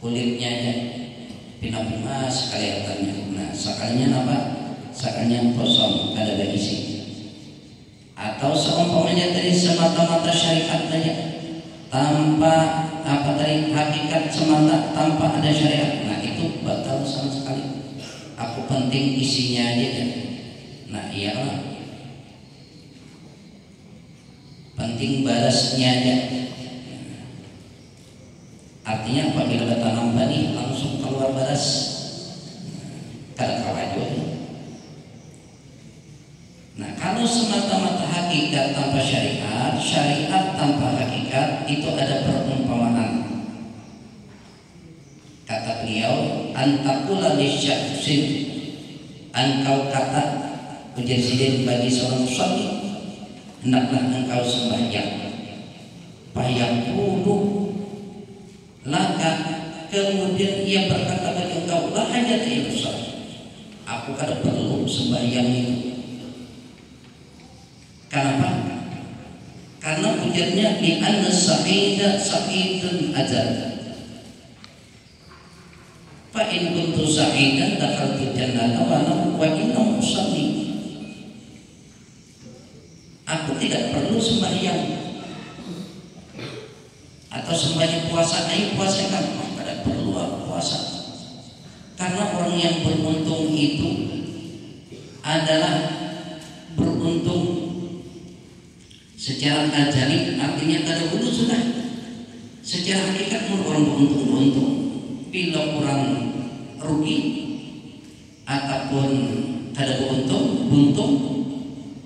kulitnya aja pina-pina sekali atarnya. Nah sekalinya apa? Sekalinya kosong, ada isi. Atau seumpamanya tadi semata-mata syariat saja, tanpa apa tadi hakikat semata, tanpa ada syariat, nah itu batal sama sekali. Aku penting isinya aja kan. Nah iyalah, penting barasnya aja. Artinya apabila ada tanam benih langsung keluar baras, kada kawajo. Nah kalau semata-mata hakikat tanpa syariat, syariat tanpa hakikat, itu ada perumpamaan. Kata beliau, antakula lisyaksin, engkau kata presiden bagi seorang suami, hendaklah engkau sembahyang. Fayaqulu laka, kemudian ia berkata bagi engkau, la hajat ya Rasul, aku kada perlu sembahyang itu. Kenapa? Karena ujarnya di anna sa'ida sa'idun ajal. Fa in kuntu sa'idan dakhaltu jannata wa inna usalli. Aku tidak perlu sembahyang atau sembahyang puasa, ayo puasa kan, tidak perlu aku puasa. Karena orang yang beruntung itu adalah beruntung secara ajali, artinya kada dulu sudah. Secara hakikat orang beruntung. Bila orang rugi ataupun kada buntung,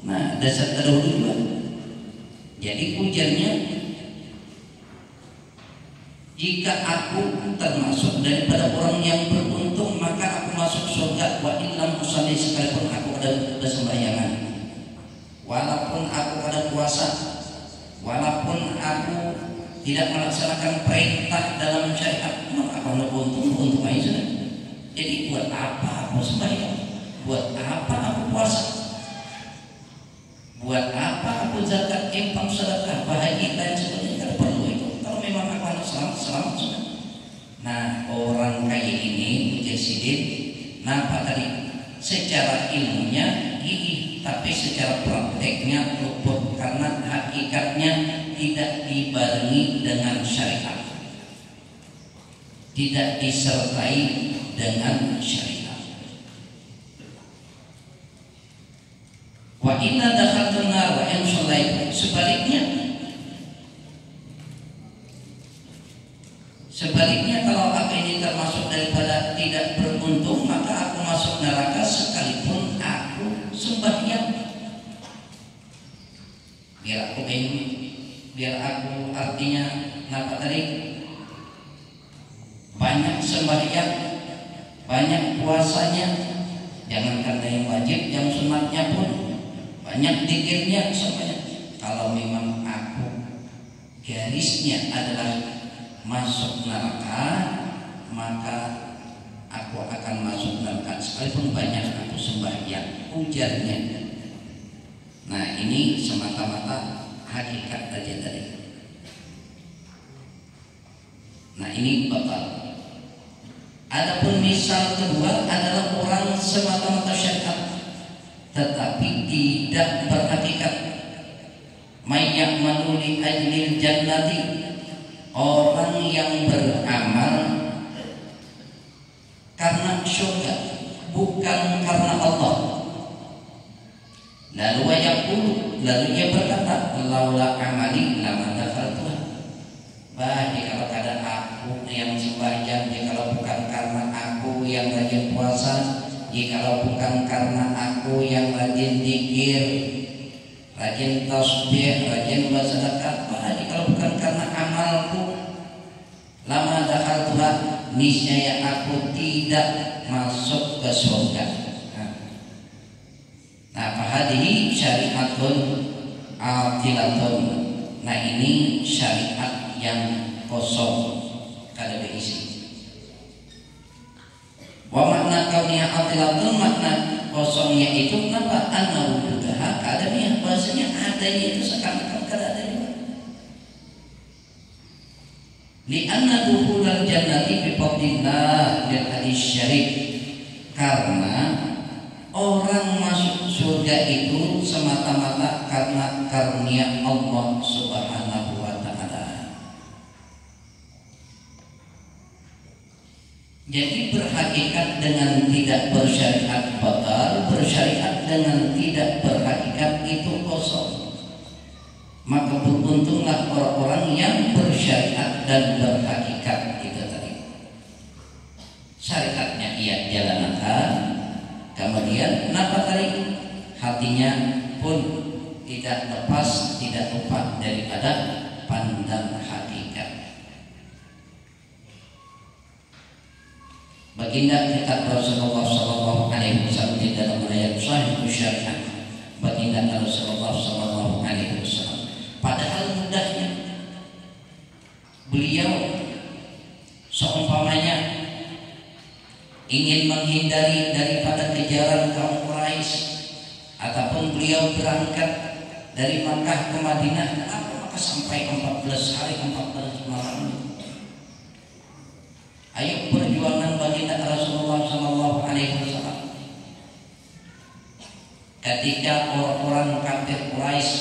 nah dasar kada dulu. Jadi ujarnya, jika aku termasuk daripada orang yang beruntung, maka aku masuk surga. Wa illam usalli, sekalipun aku ada sembahyangan, walaupun aku ada puasa, walaupun aku tidak melaksanakan perintah dalam syariat, maka aku ada untung aja sudah. Jadi buat apa aku sembahyang? Buat apa aku puasa? Buat apa aku zakat, infak, sedekah, haji dan sebagainya? Tidak perlu itu. Kalau memang aku anak selamat sudah. Nah orang kayak ini presiden, nampak tadi secara ilmunya gigih, tapi secara prakteknya luput karena hakikatnya tidak dibarengi dengan syariat, tidak disertai dengan syariat. Wa inna dakhaltun nar wa in shallaitu, sebaliknya kalau aku ini termasuk daripada tidak beruntung, maka aku masuk neraka sekalipun aku sembahyang. Biar aku biar aku artinya ngapa tadi banyak sembahyang, banyak puasanya, jangan karena yang wajib, yang sunatnya pun banyak dikirnya semuanya. Kalau memang aku garisnya adalah masuk neraka, maka aku akan masuk neraka sekalipun banyak aku sembahyang, ujarnya. Nah ini semata-mata hakikat aja tadi. Nah ini batal. Adapun misal kedua adalah orang semata-mata syariat tetapi tidak berhakikat. May ya'malu li ajlil jannati, orang yang beramal karena syurga bukan karena Allah. Lalu ia berkata, laula amali lama dakhaltuha. Kalau kada aku yang sembahyang, kalau bukan karena aku yang rajin puasa, kalau bukan karena aku yang rajin zikir, rajin tasbih, rajin bersedekah, kalau bukan karena amalku, lama dakhaltuha, niscaya aku tidak masuk ke surga. Nah, fahadihi syariatun atilatun. Nah, ini syariat yang kosong, kada berisi. Wa makna kaunnya atilatun, makna kosongnya itu kenapa? Anna wujudaha kadanya, bahasanya adanya itu seakan-akan kada ada juga. Li anna dukhulal jannati bi bifadlillah dan hadis syarif, karena orang masuk surga itu semata-mata karena karunia Allah Subhanahu wa taala. Jadi berhakikat dengan tidak bersyariat batal, bersyariat dengan tidak berhakikat itu kosong. Maka beruntunglah orang-orang yang bersyariat dan berhakikat itu tadi. Syariatnya ia jalankan, kemudian kenapa tadi hatinya pun tidak lepas, tidak lupa daripada pandang hakikat. Baginda kita Rasulullah Sallallahu Alaihi Wasallam di dalam riwayat Sahih Syariah, baginda Rasulullah Sallallahu Alaihi Wasallam, padahal mudahnya beliau seumpamanya ingin menghindari daripada kejaran kaum Quraisy, ataupun beliau berangkat dari Makkah ke Madinah, maka sampai 14 hari 14 malam. Ayo perjuangan baginda Rasulullah Sallallahu Alaihi Wasallam. Ketika orang-orang kafir Quraisy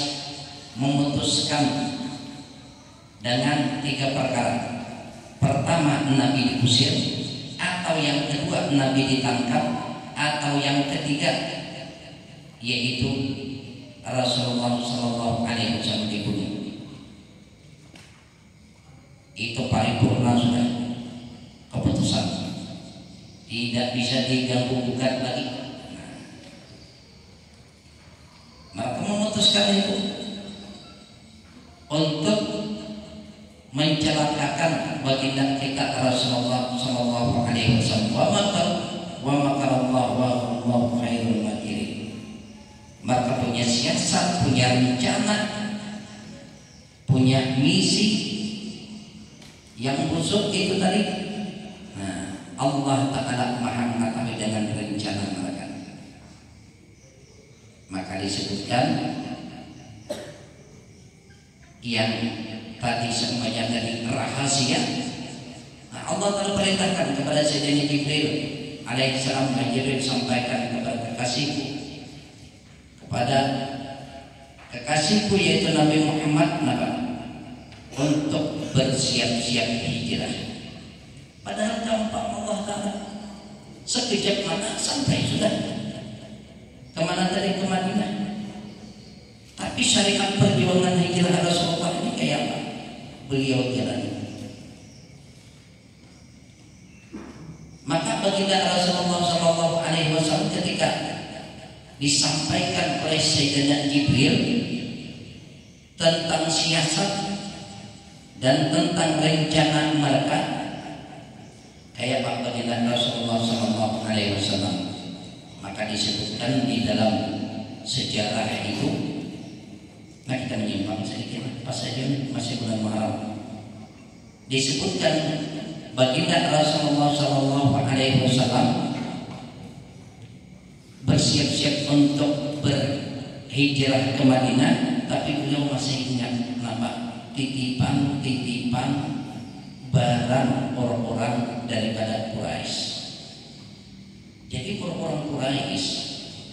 memutuskan dengan 3 perkara. Pertama, Nabi diusir, atau yang kedua Nabi ditangkap, atau yang ketiga yaitu Rasulullah Sallallahu Alaihi Wasallam dibunuh. Itu paripurna sudah keputusan, tidak bisa diganggu gugat lagi. Maka memutuskan itu untuk mencelakakan baginda kita Rasulullah Sallallahu Alaihi Wasallam. Wa makarallah wa Allahu khairul makirin. Maka punya siasat, punya rencana, punya misi yang busuk itu tadi. Allah Ta'ala maha mengetahui dengan rencana mereka. Maka disebutkan yang tadi semuanya dari rahasia. Allah Ta'ala perintahkan kepada Sayyidina Jibril alaihissalam, Jibril sampaikan kepada kekasihku, kepada kekasihku yaitu Nabi Muhammad untuk bersiap-siap hijrah. Padahal gampang Allah Ta'ala, sekejap mata sampai sudah. Kemana tadi? Ke Madinah. Tapi syariat perjuangan hijrah Rasulullah ini kayak apa? Beliau jalani. Maka baginda Rasulullah Sallallahu Alaihi Wasallam ketika disampaikan oleh Sayyidina Jibril tentang siasat dan tentang rencana mereka, kayak Pak baginda Rasulullah Sallallahu Alaihi Wasallam, maka disebutkan di dalam sejarah itu. Nah, kita menyimpang sedikit pas saja masih bulan Muharram. Disebutkan baginda Rasulullah Sallallahu Alaihi Wasallam bersiap-siap untuk berhijrah ke Madinah, tapi beliau masih ingat titipan barang orang-orang daripada Quraisy. Jadi orang-orang Quraisy,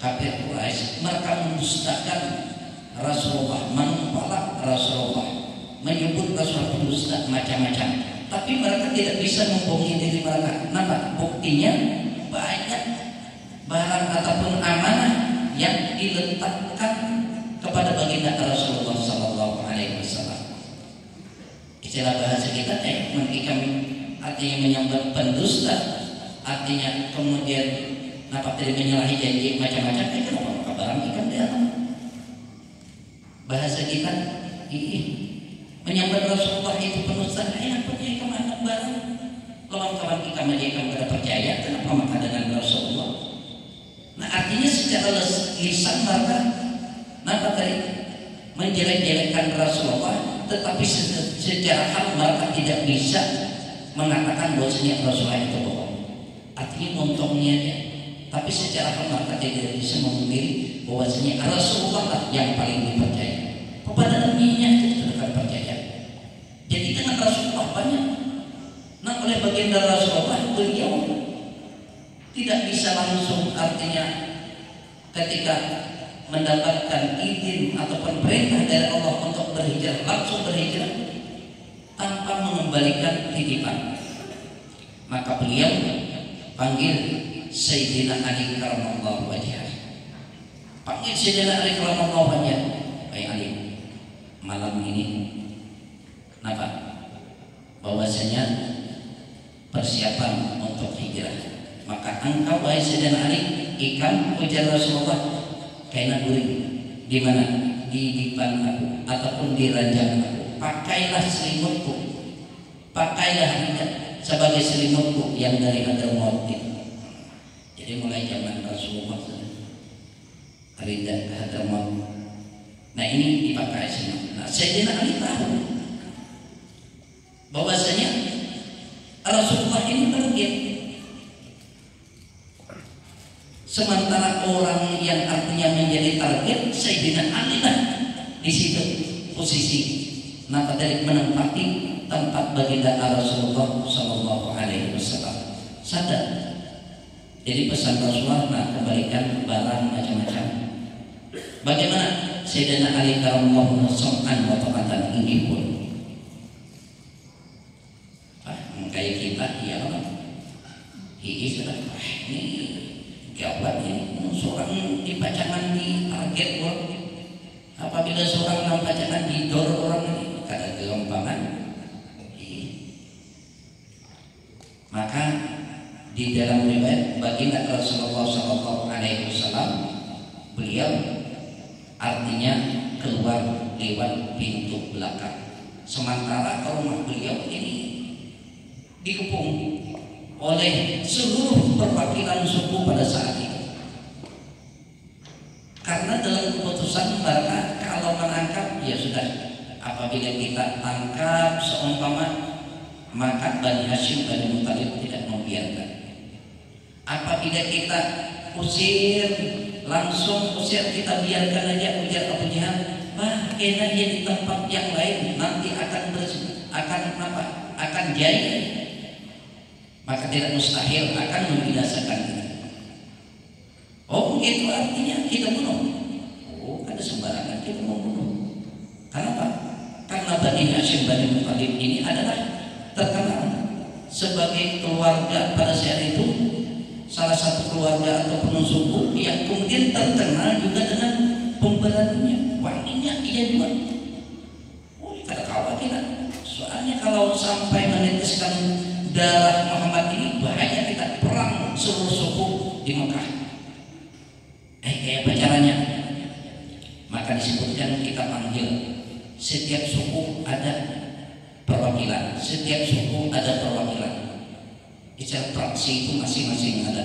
kafir Quraisy, mereka mendustakan Rasulullah, menumpalak Rasulullah, menyebut Rasulullah pendusta macam-macam. Tapi mereka tidak bisa membohongi diri mereka. Nampak buktinya banyak barang ataupun amanah yang diletakkan kepada baginda Rasulullah Sallallahu Alaihi Wasallam. Istilah bahasa kita mengikam, artinya menyambat pendusta, artinya kemudian nampak tidak menyalahi janji macam-macam. Kenapa barang ikan di atas? Bahasa kita menyambat Rasulullah itu pendusta. Punya kemana barang? Kawan-kawan kita menjadikan pada percaya, kenapa maka dengan Rasulullah? Nah, artinya secara lisan mereka nampak tadi menjelek-jelekkan Rasulullah, tetapi secara hal mereka tidak bisa mengatakan bahwasanya Rasulullah itu bohong. Artinya untungnya dia, tapi secara hal mereka tidak bisa memilih bahwasanya Rasulullah lah yang paling dipercaya. Kepada nabinya itu sudah percaya. Jadi dengan Rasulullah banyak. Nah, oleh sebagai baginda Rasulullah, beliau tidak bisa langsung, artinya ketika mendapatkan izin ataupun perintah dari Allah untuk berhijrah, langsung berhijrah tanpa mengembalikan titipan. Maka beliau panggil Sayyidina Ali karramallahu wajhah. Panggil Sayyidina Ali karramallahu wajhah. Baik Ali, malam ini kenapa? Bahwasanya persiapan untuk hijrah. Maka engkau wahai Sayyidina Ali, ikam ujar Rasulullah, kaina guring di mana? Di dipan aku ataupun di ranjang aku. Pakailah selimutku, pakailah sebagai selimutku yang dari Hadramaut itu. Jadi mulai zaman Rasulullah Rida Hadramaut. Nah ini dipakai selimut. Nah Sayyidina Ali tahu bahwasanya Rasulullah ini target. Sementara orang yang artinya menjadi target Sayyidina Ali lah di situ posisi. Maka dari menempati tempat baginda Rasulullah Sallallahu Alaihi Wasallam. Sadar. Jadi pesan Rasulullah, nah kembalikan barang macam-macam. Bagaimana Sayyidina Ali karramallahu wajhahu wa ta'ala ini pun. Kayak kita, ya Allah. Ini sudah ini gawat ini, seorang dipacangan di target orang. Apabila seorang nampacangan didor orang ini kada kegampangan. Maka di dalam riwayat baginda Rasulullah Sallallahu Alaihi Wasallam, beliau artinya keluar lewat pintu belakang. Sementara rumah beliau ini dikepung oleh seluruh perwakilan suku pada saat itu. Karena dalam keputusan mereka kalau menangkap ya sudah, apabila kita tangkap seumpama, maka Bani Hashim Bani Muthalib tidak membiarkan. Apabila kita usir, langsung usir, kita biarkan aja, ujar Abu Jahal, enaknya di tempat yang lain nanti akan jahil. Maka tidak mustahil akan membinasakan kita. Oh itu artinya kita bunuh. Oh ada sembarangan kita membunuh. Kenapa? Karena Bani Hashim Bani Muthalib ini adalah terkenal sebagai keluarga pada saat itu, salah satu keluarga atau penuh suku yang kemudian terkenal juga dengan pemberaninya. Wanginya iya juga. Oh kita khawatir. Soalnya kalau sampai meneteskan darah Muhammad ini bahaya, kita perang seluruh suku di Mekah. Kayak apa caranya? Maka disebutkan kita panggil setiap suku ada perwakilan, setiap suku ada perwakilan. Istilah praksi itu masing-masing ada.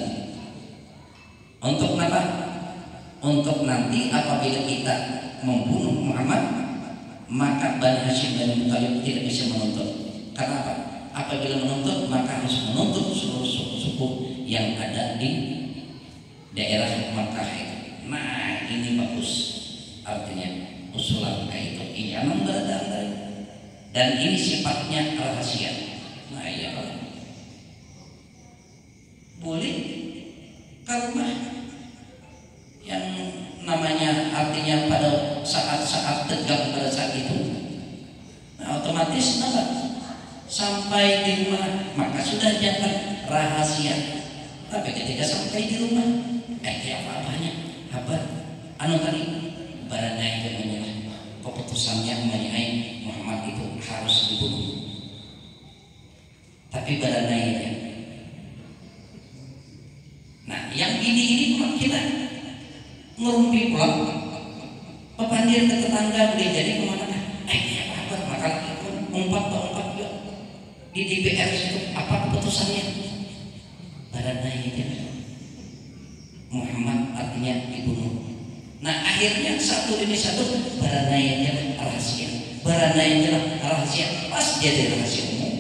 Untuk apa? Untuk nanti apabila kita membunuh Muhammad, maka Bani Hashim dan Muthalib tidak bisa menuntut. Karena apa? Apabila menuntut, maka harus menuntut seluruh suku-suku yang ada di daerah Makkah itu. Nah ini bagus, artinya usulan kayak itu iyaman berada. Dan ini sifatnya rahasia. Nah iya boleh ke rumah yang namanya artinya pada saat-saat tegang pada saat itu, nah, otomatis apa? Sampai di rumah maka sudah jangan rahasia. Tapi ketika sampai di rumah kayak apa-apanya kabar anu tadi baranai dan menyerah, keputusannya menyai Muhammad itu harus dibunuh. Tapi baranai ya. Nah yang ini memang kita ngerumpi pulang pepandir ke tetangga boleh jadi kemana apa maka umpat juga di DPR itu apa keputusannya baranai ya. Muhammad artinya dibunuh. Nah akhirnya satu demi satu baranainya rahasia, baranainya rahasia, pas jadi rahasia umum.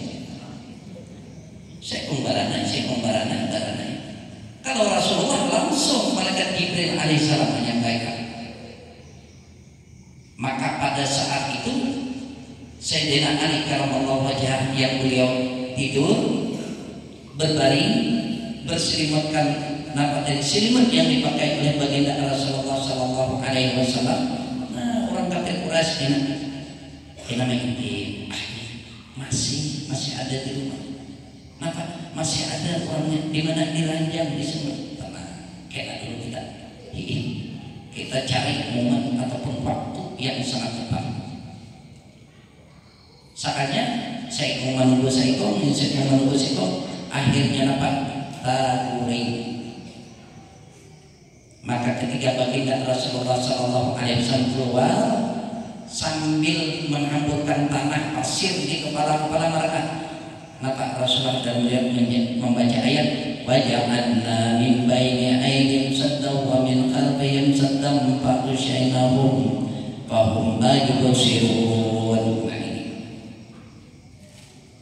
Saya baranai. Kalau Rasulullah langsung malaikat Jibril alaihissalam menyampaikan. Maka pada saat itu Sayyidina Ali karramallahu wajhah yang beliau tidur berbaring berselimutkan nafas dari selimut yang dipakai oleh baginda Rasulullah Sallallahu Alaihi Wasallam. Nah, orang kafir Quraisy ini masih ada di rumah. Kenapa? Masih ada orangnya di mana diranjang di sini. Tenang, kayak dulu kita cari momen ataupun waktu yang sangat tepat. Saatnya saya mau menunggu akhirnya apa? Taguring. Maka ketika baginda Rasulullah Sallallahu Alaihi Wasallam keluar sambil menghamburkan tanah pasir di kepala mereka, maka Rasulullah dan beliau membaca ayat waja'alna min baini aydihim saddan wa min khalfihim saddan fa'ushaynahum fahum la yubsirun.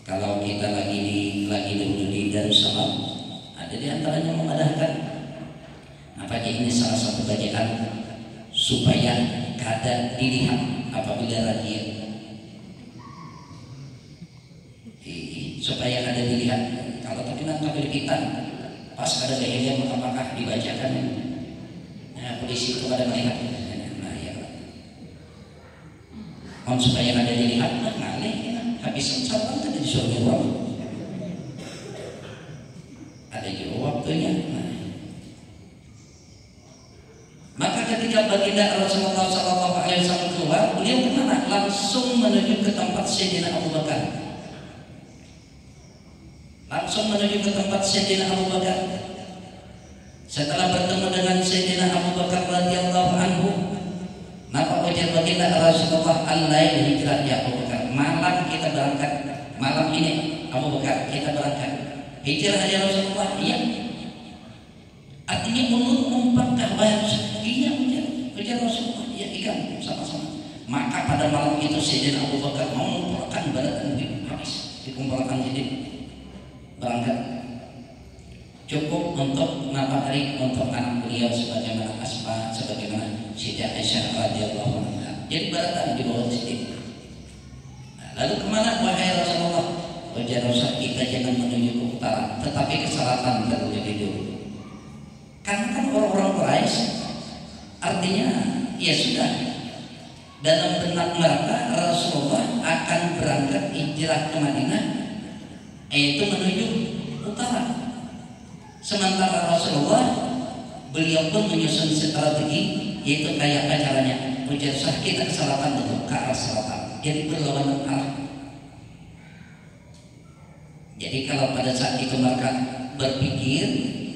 Kalau kita lagi dulu di Darussalam, ada di antaranya mengadahkan apa ini salah satu bacaan supaya kada dilihat apabila razia, supaya kada dilihat. Kalau tapi nak kabel kita pas ada lehernya apakah dibacakan? Nah, polisi itu kada melihat. Nah, ya. Supaya kada dilihat, ngalih. Habis salat tadi disuruh jawab. Ada juga waktunya. Maka ketika baginda Rasulullah Sallallahu Alaihi Wasallam keluar, beliau kemana? Langsung menuju ke tempat Sayyidina Abu Bakar. Setelah bertemu dengan Sayyidina Abu Bakar radhiyallahu anhu, maka ujar baginda Rasulullah al-lail hijrah ya Abu Bakar. Malam kita berangkat. Malam ini Abu Bakar kita berangkat. Hijrah ya Rasulullah. Iya. Artinya menurut umpatkan bayar. Iya ujar Rasulullah. Iya ikan sama-sama. Maka pada malam itu Sayyidina Abu Bakar mau mengumpulkan barang habis dikumpulkan jadi berangkat. Cukup untuk hari untuk anak beliau sebagaimana Asma, sebagaimana Siti Aisyah radhiyallahu anha. Jadi baratan di bawah sedikit. Lalu kemana wahai Rasulullah? Ujar Rasul, kita jangan menuju ke utara, tetapi ke selatan terlebih dulu. Karena kan orang-orang Quraisy, artinya ya sudah dalam benak mereka Rasulullah akan berangkat hijrah ke Madinah, yaitu menuju utara. Sementara Rasulullah beliau pun menyusun strategi, yaitu kayak caranya. Ujar Rasul, kita ke selatan dulu, ke arah selatan. Jadi berlawanan arah. Jadi kalau pada saat itu mereka berpikir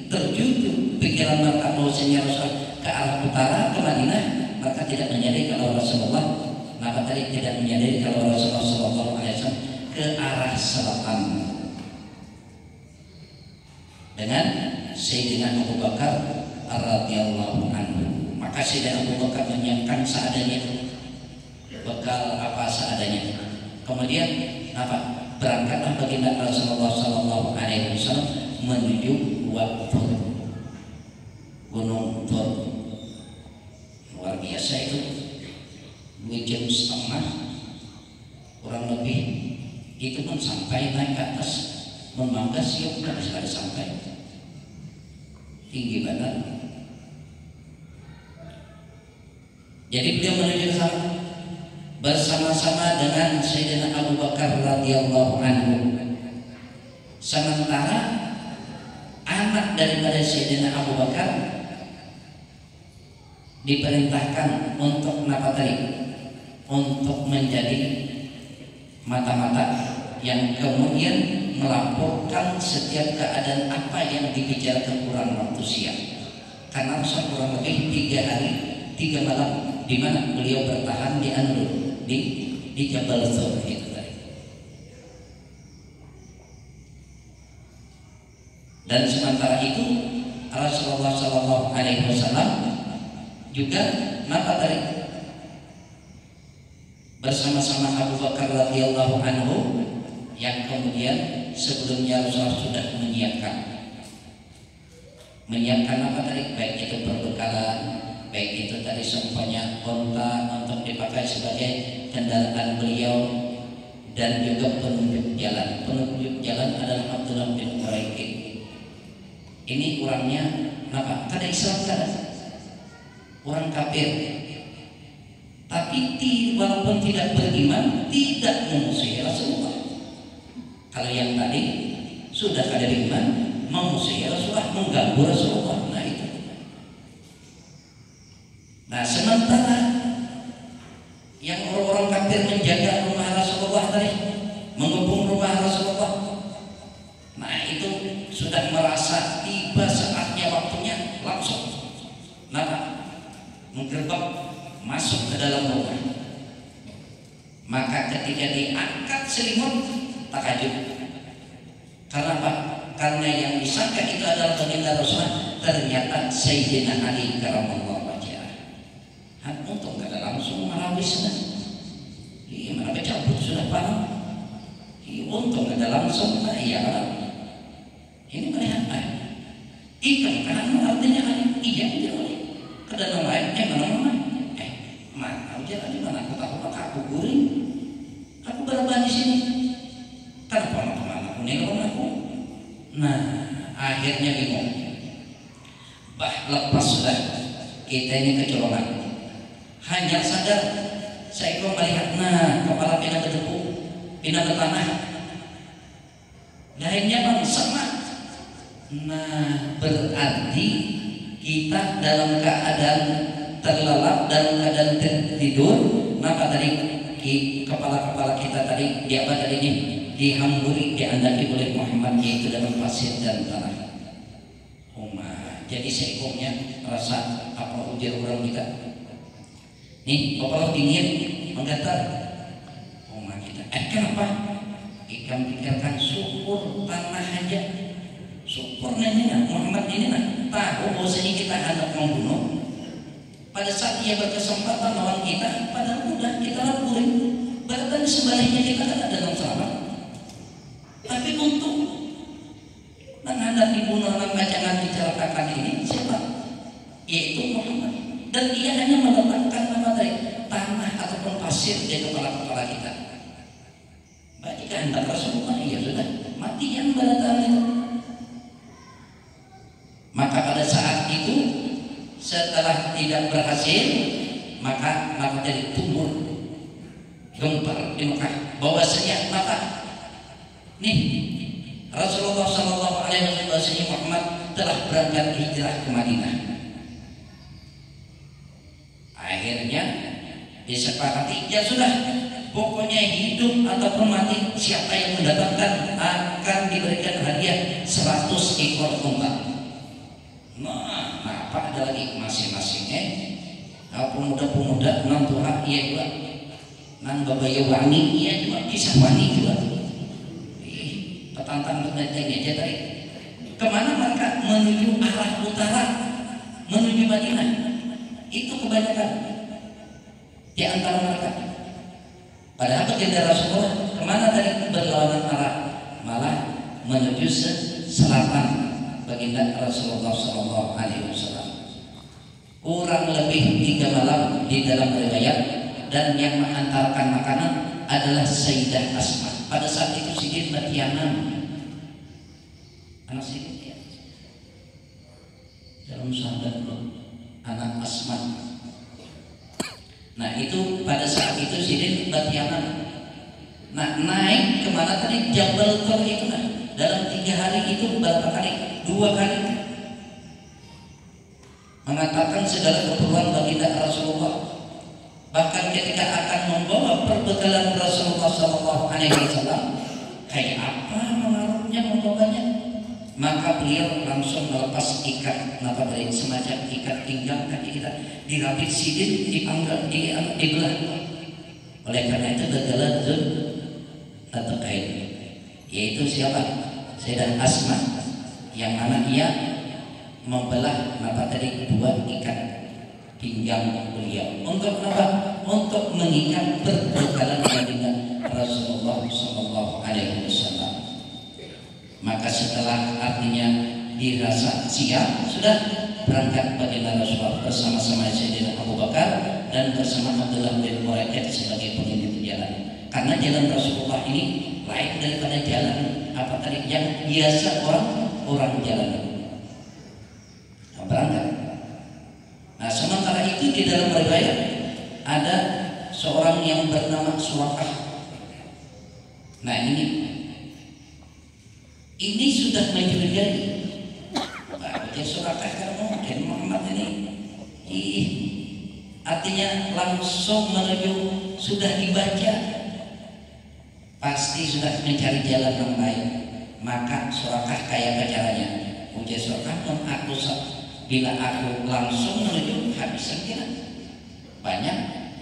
terjujuk pikiran mereka bahwasanya Rasul ke arah utara ke Madinah, maka tidak menyadari kalau Rasulullah, maka tadi tidak menyadari kalau Rasulullah Sallallahu Alaihi Wasallam ke arah selatan dengan Sayyidina Abu Bakar radhiyallahu anhu. Maka Sayyidina Abu Bakar menyiapkan seadanya, bekal apa seadanya. Kemudian apa? Berangkatlah baginda Rasulullah Sallallahu Alaihi Wasallam menuju Waqfur, Gunung Tur. Luar biasa itu, 2 jam setengah kurang lebih. Itu pun sampai naik ke atas memangkas ya udah bisa sampai tinggi banget. Jadi beliau menuju ke sana bersama-sama dengan Sayyidina Abu Bakar radhiyallahu anhu. Sementara anak daripada Sayyidina Abu Bakar diperintahkan untuk untuk menjadi mata-mata yang kemudian melaporkan setiap keadaan apa yang dibicarakan kurang waktu siang. Karena kurang lebih 3 hari 3 malam di mana beliau bertahan di Anur di Jabal Thur itu tadi. Dan sementara itu Rasulullah Sallallahu Alaihi Wasallam juga bersama-sama Abu Bakar radhiyallahu anhu yang kemudian sebelumnya Rasulullah sudah menyiapkan baik itu perbekalan, baik itu tadi seumpamanya onta untuk dipakai sebagai kendaraan beliau, dan juga penunjuk jalan. Penunjuk jalan adalah Abdullah bin Uraiqid. Ini orangnya apa? Kada Islam, kada orang kafir, tapi walaupun tidak beriman, tidak memusuhi Rasulullah. Kalau yang tadi sudah kada beriman, memusuhi Rasulullah, mengganggu Rasulullah. Nah itu. Nah sementara yang orang-orang kafir menjaga rumah Rasulullah tadi, mengepung rumah Rasulullah, nah itu sudah merasa tiba saatnya, waktunya, langsung menggerbek masuk ke dalam rumah. Maka ketika diangkat selimut, takjub. Karena apa? Karena yang disangka itu adalah baginda Rasulullah, ternyata Sayyidina Ali karramallahu wajhah. Untung kada langsung marabis kan. Iya, marabis cabut sudah paham. Iya, untung kada langsung. Nah, iya kan. Ini melihat ikan kan artinya Ali. Iya, dia Ali. Kada lain, mana ujar di mana? Aku tahu, maka aku guring. Aku berapa di sini? Tanpa kemana aku nelpon aku. Nah, akhirnya bingung. Lepas sudah kita ini kecolongan. Hanya sadar saya kok melihat, nah kepala pindah berdebu, pindah ke tanah. Lainnya bang sama. Nah berarti kita dalam keadaan terlelap, dalam keadaan tidur. Maka tadi kepala-kepala kita tadi di apa tadi ini dihamburi, diandaki oleh Muhammad, yaitu dalam pasir dan tanah. Jadi seekornya rasa apa ujar orang kita. Nih kepala dingin, menggetar. Kita. Kenapa? Ikan pikirkan syukur tanah aja. Syukur nanya Muhammad ini tahu bahwasanya kita hendak membunuh. Pada saat dia berkesempatan lawan kita, pada mudah kita laporin. Bahkan sebaliknya kita kan ada dalam selamat. Tapi untuk hendak dibunuh dalam jangan dicelakakan ini siapa? Yaitu Muhammad. Dan dia hanya meletakkan nama dari tanah ataupun pasir di kepala-kepala kita. Bagi kehendak Rasulullah, ya sudah mati yang berdatang itu. Maka pada saat itu setelah tidak berhasil, maka jadi tumbuh gempar di Mekah bahwasanya maka nih Rasulullah SAW Muhammad telah berangkat hijrah ke Madinah. Akhirnya disepakati, ya sudah, pokoknya hidup ataupun mati siapa yang mendatangkan akan diberikan hadiah 100 ekor domba. Nah, apa ada lagi masing-masingnya? Pemuda-pemuda enam Tuhan iya juga, nang babaya wani iya juga, kisah wani juga. Petantang petantangnya aja tadi. Kemana mereka? Menuju arah utara, menuju Madinah. Itu kebanyakan di antara mereka. Padahal baginda Rasulullah kemana tadi? Berlawanan arah, malah menuju selatan. Baginda Rasulullah SAW kurang lebih 3 malam di dalam riwayat, dan yang mengantarkan makanan adalah Sayyidah Asma. Pada saat itu Sidin Batianan, anak Sidin ya, dalam sahabat anak Asma. Nah itu pada saat itu Sidin Batianan. Nah naik kemana tadi? Jabal Tur itu kan. Dalam 3 hari itu berapa kali? 2 kali mengatakan segala keperluan baginda Rasulullah. Bahkan ketika akan membawa perbekalan Rasulullah SAW, kayak apa menaruhnya, membawanya, maka beliau langsung melepas ikat dari semacam ikat pinggang kaki kita, dirapit sidin, dipanggang, dibelah. Oleh karena itu gagalan zul atau kain, yaitu siapa? Sayyidah Asma, yang mana ia membelah tadi 2 ikat pinggang beliau. Untuk apa? Untuk mengikat perbekalan dengan Rasulullah SAW. Maka setelah artinya dirasa siap, sudah berangkat baginda Rasulullah bersama-sama Sayyidina Abu Bakar dan bersama Abdullah bin Uraiqid sebagai pemimpin jalan. karena jalan Rasulullah ini lain daripada jalan apa tadi yang biasa orang jalan. Berangkat. Nah, sementara itu di dalam riwayat ada seorang yang bernama Suraqah. Nah, ini sudah mencurigai. Baca Suraqah dan Muhammad ini artinya langsung menuju sudah dibaca, pasti sudah mencari jalan yang lain. Maka Suraqah kayak caranya. Ujar Suraqah, aku bila aku langsung menuju habisan jalan. Banyak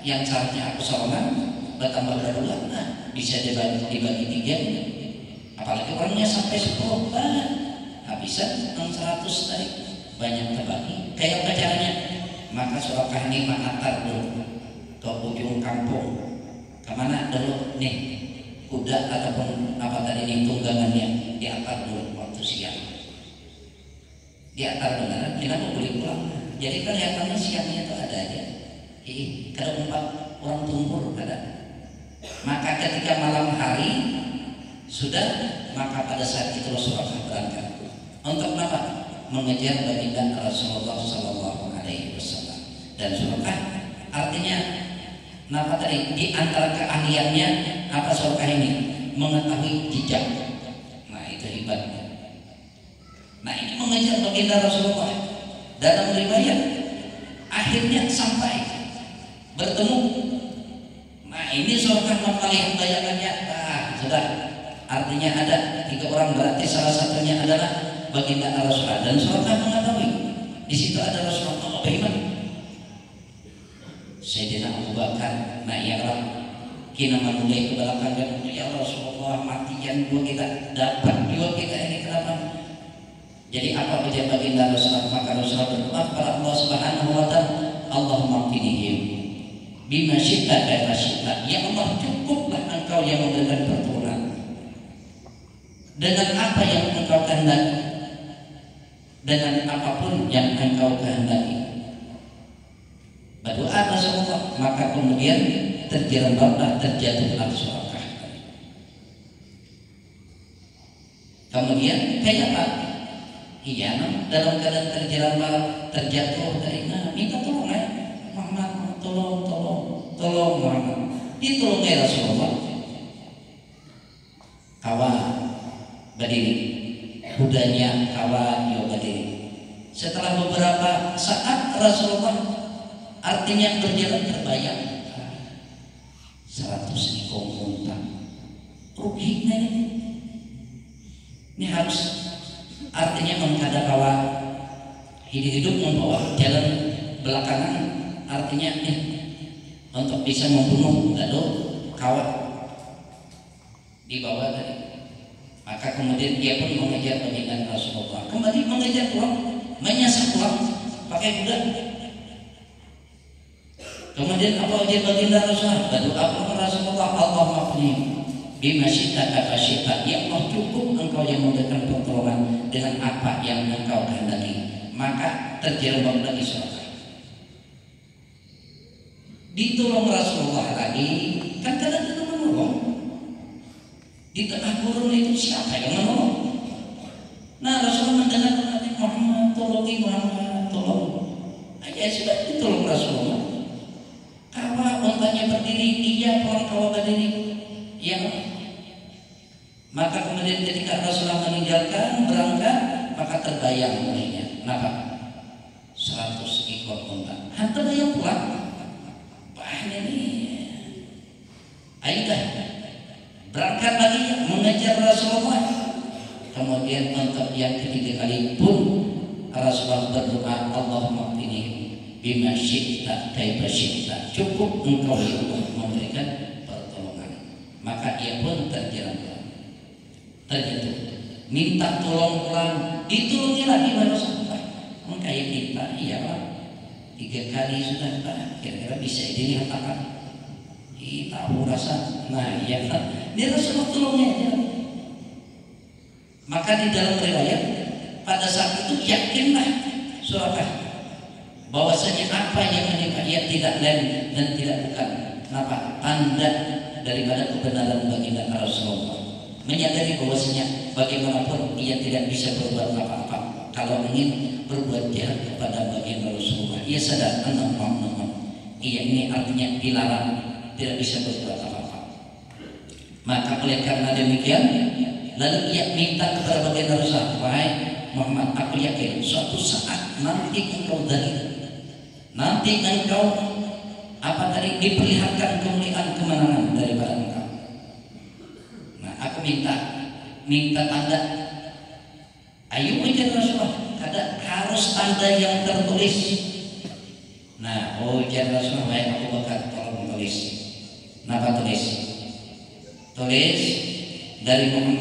yang syaratnya aku seorang bertambah berulang, nah, bisa dibagi 3, apalagi orangnya sampai 10, habisan 600 tadi banyak terbagi. Kayak apa caranya? Maka Suraqah ini mengantar dulu ke ujung kampung. Kemana dulu nih kuda ataupun apa tadi ini tunggangannya diantar dulu waktu siang. Diantar beneran, kita mau boleh pulang. Jadi kelihatannya siangnya itu ada aja. Kalau 4 orang tumpur ada. Maka ketika malam hari sudah, maka pada saat itu Rasulullah berangkat. Untuk apa? Mengejar baginda Rasulullah Sallallahu Alaihi Wasallam. Dan Suraqah artinya apa tadi? Di antara keahliannya apa Suraqah ini? Mengetahui jejak. Nah, itu hebatnya. Nah, ini mengejar baginda Rasulullah. Dalam riwayat akhirnya sampai bertemu. Nah, ini Suraqah melihat bayangannya. Sudah. Artinya ada 3 orang, berarti salah satunya adalah baginda Rasulullah. Dan Suraqah mengetahui di situ ada Rasulullah. Bagaimana? Sayyidina Abu Bakar. Nah, ya Allah, kita mulai ke belakang dan ya Rasulullah, matian dua kita, dapat dua kita ini kenapa? Jadi apa ujian baginda Rasulullah? Maka Rasulullah berdoa kepada Allah Subhanahu wa taala, Allahumma qinihim bima syi'ta kaifa syi'ta. Ya Allah, cukuplah Engkau yang memberikan pertolongan dengan apa yang Engkau kehendaki, dengan apapun yang Engkau kehendaki. Berdoa Rasulullah, maka kemudian terjerembablah, terjatuhlah Suraqah. Kemudian kayak apa? Iya, dalam keadaan terjerembab, terjatuh dari minta tolong ya Muhammad, tolong Muhammad. Ditolong ya Rasulullah. Kawa berdiri, kudanya kawa yo berdiri. Setelah beberapa saat Rasulullah artinya berjalan terbayang 100 ekor unta. Ruginya ini harus artinya mengkada kawa hidup membawa jalan belakangan, artinya untuk bisa membunuh lalu kawa dibawa tadi. Maka kemudian dia pun mengejar baginda Rasulullah, kembali mengejar pulang, menyasar pulang pakai kuda. Kemudian apa ujian baginda Rasulullah? Berdoa kepada Rasulullah, Allahumma qini bima syi'ta kaifa syi'ta. Ya Allah, cukup Engkau yang memberikan pertolongan dengan apa yang Engkau kehendaki. Maka terjerembab lagi Suraqah. Ditolong Rasulullah lagi, kan kadang itu menolong. Di tengah gurun itu siapa yang menolong? Nah, Rasulullah mendengar Nabi Muhammad, tolongi Muhammad, tolong. Aja sudah ditolong Rasulullah. Kawa untanya berdiri, iya orang kawa berdiri. Ya. Maka kemudian ketika Rasulullah meninggalkan berangkat, maka terbayang mulainya. Kenapa? 100 ekor unta. Hantar yang pulang. Bahan ini. Ayo berangkat lagi mengejar Rasulullah. Kemudian untuk yang ketiga kali pun Rasulullah berdoa, Allahumma qini bima syi'ta kaifa syi'ta. Cukup Engkau ya Allah memberikan pertolongan. Maka ia pun terjatuh, minta tolong pulang, ditolongi lagi Rasulullah. Kayak kita, iya Pak, 3 kali sudah Pak, kira-kira bisa dilihatkan. Tahu rasa, nah iya Pak, dia Rasulullah tolongnya aja. Maka di dalam riwayat pada saat itu yakinlah Suraqah bahwasanya apa yang menimpa ia tidak lain dan tidak bukan kenapa? Tanda daripada kebenaran baginda Rasulullah. Menyadari bahwasanya bagaimanapun ia tidak bisa berbuat apa-apa kalau ingin berbuat jahat kepada baginda Rasulullah. Ia sadar ia ini artinya dilarang, tidak bisa berbuat apa-apa. Maka oleh karena demikian, lalu ia minta kepada baginda Rasulullah, wahai Muhammad, aku yakin suatu saat nanti engkau nanti engkau diperlihatkan kemuliaan kemenangan daripada engkau. Nah, aku minta tanda. Ayo ujar Rasulullah, harus tanda yang tertulis. Nah, ujar Rasulullah, wahai Abu Bakar, tolong tulis. Kenapa tulis? Tulis dari Muhammad